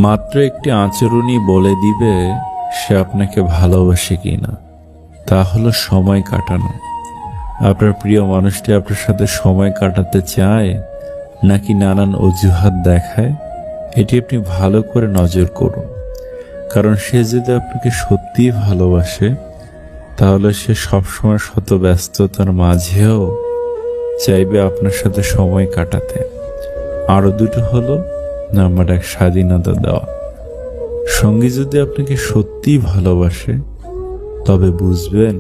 মাত্র একটি আচরণই বলে দিবে সে আপনাকে ভালোবাসে কিনা। তা হলো সময় কাটানো। আপনার প্রিয় মানুষটি আপনার সাথে সময় কাটাতে চায় নাকি নানান অজুহাত দেখায়, এটি আপনি ভালো করে নজর করুন। কারণ সে যদি আপনাকে সত্যিই ভালোবাসে তাহলে সে সবসময় শত ব্যস্ততার মাঝেও চাইবে আপনার সাথে সময় কাটাতে। আরো দুটো হলো, নাম্বার 1, স্বাধীনতা দেওয়া। সঙ্গী যদি আপনাকে সত্যিই ভালোবাসে তবে বুঝবেন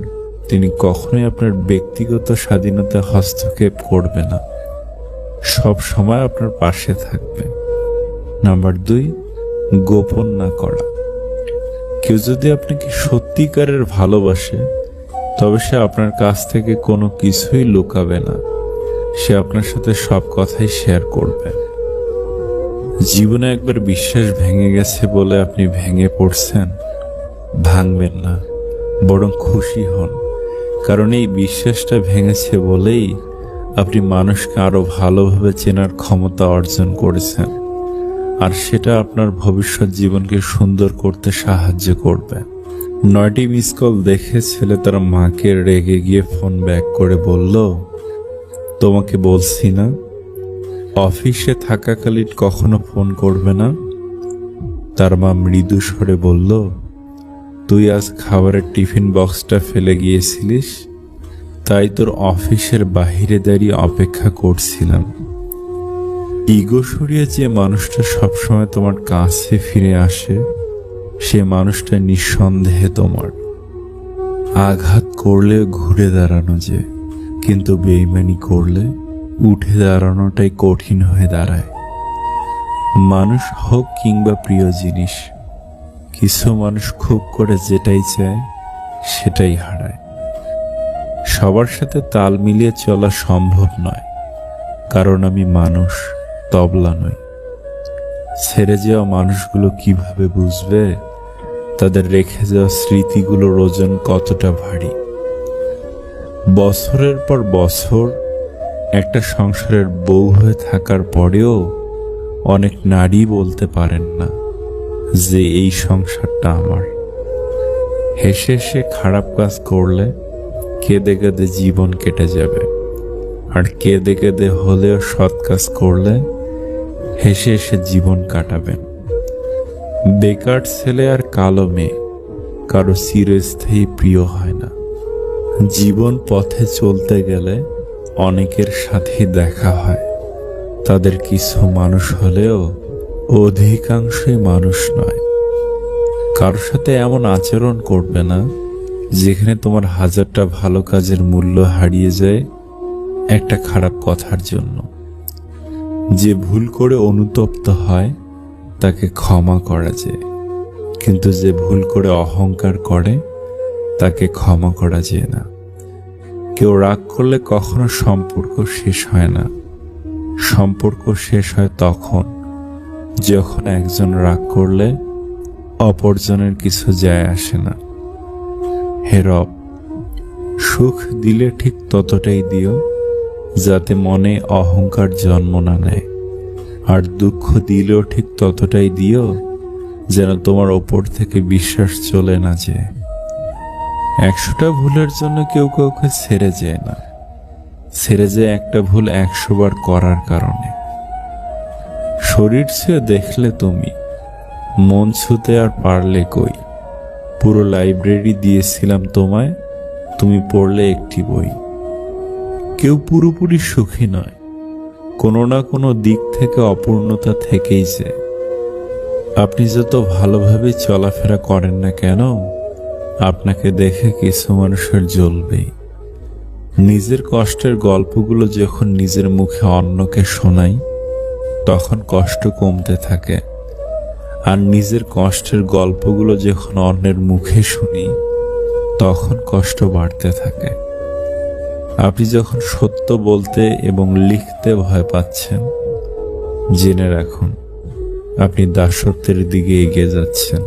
তিনি কখনোই আপনার ব্যক্তিগত স্বাধীনতা হস্তক্ষেপ করবে না, সব সময় আপনার পাশে থাকবে। নাম্বার 2, গোপন না করা। কেউ যদি আপনাকে সত্যিকারের ভালোবাসে তবে সে আপনার কাছ থেকে কোনো কিছুই লুকাবে না, সে আপনার সাথে সব কথাই শেয়ার করবে। জীবনে একবার বিশ্বাস ভেঙে গেছে বলে আপনি ভেঙে পড়ছেন, ভাঙবেন না, বরং খুশি হন। কারণ এই বিশ্বাসটা ভেঙেছে বলেই আপনি মানুষকে আরো ভালোভাবে চেনার ক্ষমতা অর্জন করেছেন, আর সেটা আপনার ভবিষ্যৎ জীবনকে সুন্দর করতে সাহায্য করবে। 9টি মিস কল দেখে ছেলে তার মাকে রেগে গিয়ে ফোন ব্যাক করে বলল, তোমাকে বলছি না অফিসে থাকাকালীন কখনো ফোন করবে না। তার মা মৃদু স্বরে বলল, তুই আজ খাবারের টিফিন বক্সটা ফেলে গিয়েছিলিস, তাই তোর অফিসের বাহিরে দাঁড়িয়ে অপেক্ষা করছিলাম। ইগো সরিয়ে যে মানুষটা সবসময় তোমার কাছে ফিরে আসে সে মানুষটা নিঃসন্দেহে তোমার। আঘাত করলে ঘুরে দাঁড়ানো যায়, কিন্তু বেইমানি করলে উঠে দাঁড়ানোটাই কঠিন হয়ে দাঁড়ায়। মানুষ হোক কিংবা প্রিয় জিনিস, কিছু মানুষ খুব করে যেটাই চায় সেটাই হারায়। সবার সাথে তাল মিলিয়ে চলা সম্ভব নয়, কারণ আমি মানুষ, তবলা নই। ছেড়ে যাওয়া মানুষগুলো কিভাবে বুঝবে তাদের রেখে যাওয়া স্মৃতিগুলোর ওজন কতটা ভারী। বছরের পর বছর একটা সংসারের বউ হয়ে থাকার পরেও অনেক নারী বলতে পারেন না যে এই সংসারটা আমার। হেসে হেসে খারাপ কাজ করলে কেঁদে কেঁদে জীবন কেটে যাবে, আর কেঁদে কেঁদে হলেও সৎ কাজ করলে হেসে হেসে জীবন কাটাবেন। বেকার ছেলে আর কালো মেয়ে কারো চিরস্থায়ী প্রিয় হয় না। জীবন পথে চলতে গেলে অনেকের সাথেই দেখা হয়, তাদের কিছু মানুষ হলেও অধিকাংশই মানুষ নয়। কারোর সাথে এমন আচরণ করবে না যেখানে তোমার হাজারটা ভালো কাজের মূল্য হারিয়ে যায় একটা খারাপ কথার জন্য। যে ভুল করে অনুতপ্ত হয় তাকে ক্ষমা করা যায়, কিন্তু যে ভুল করে অহংকার করে তাকে ক্ষমা করা যায় না। কেউ রাগ করলে কখনো সম্পর্ক শেষ হয় না। সম্পর্ক শেষ হয় তখন যখন একজন রাগ করলে অপরজনের কিছু যায় আসে না। হে রব, সুখ দিলে ঠিক ততটাই দিও যাতে মনে অহংকার জন্ম না নেয়, আর দুঃখ দিলেও ঠিক ততটাই দিও যেন তোমার ওপর থেকে বিশ্বাস চলে না যায়। 100টা ভুলের জন্য কেউ কাউকে ছেড়ে যায় না, ছেড়ে যায় একটা ভুল 100 বার করার কারণে। শরীর ছুঁয়ে দেখলে তুমি, মন ছুঁতে আর পারলে কই। পুরো লাইব্রেরি দিয়েছিলাম তোমায়, তুমি পড়লে একটি বই। কেউ পুরোপুরি সুখী নয়, কোনো না কোনো দিক থেকে অপূর্ণতা থেকেই যায়। আপনি যত ভালোভাবে চলাফেরা করেন না কেন, আপনাকে দেখে কিছু মানুষের জ্বলবেই। নিজের কষ্টের গল্পগুলো যখন নিজের মুখে অন্যকে শোনাই তখন কষ্ট কমতে থাকে, আর নিজের কষ্টের গল্পগুলো যখন অন্যের মুখে শুনি তখন কষ্ট বাড়তে থাকে। আপনি যখন সত্য বলতে এবং লিখতে ভয় পাচ্ছেন, জেনে রাখুন আপনি দাসত্বের দিকে এগিয়ে যাচ্ছেন।